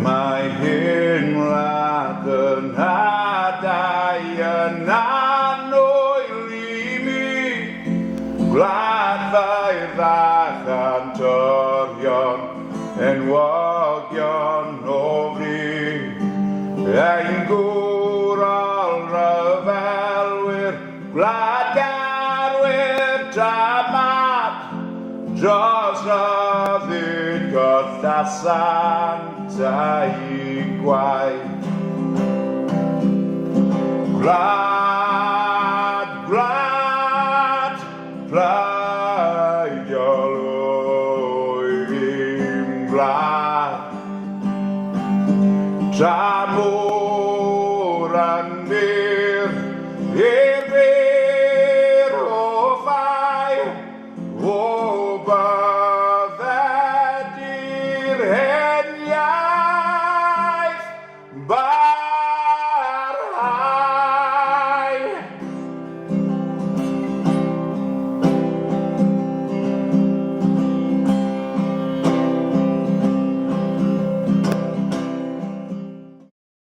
Mae Hen Wlad yn Nhadau yn annwyl i mi, gwlad fair fach antorion, enwogion o fri. Ein gwrol ryfelwyr, gwladgarwyr dramad, dros ryddid gorthasan i gwaith. Gwlad, gwlad, plaidiol oedd i'n gwlad. Tra môr yn byr, i'r byr o ffair, o bydded i'r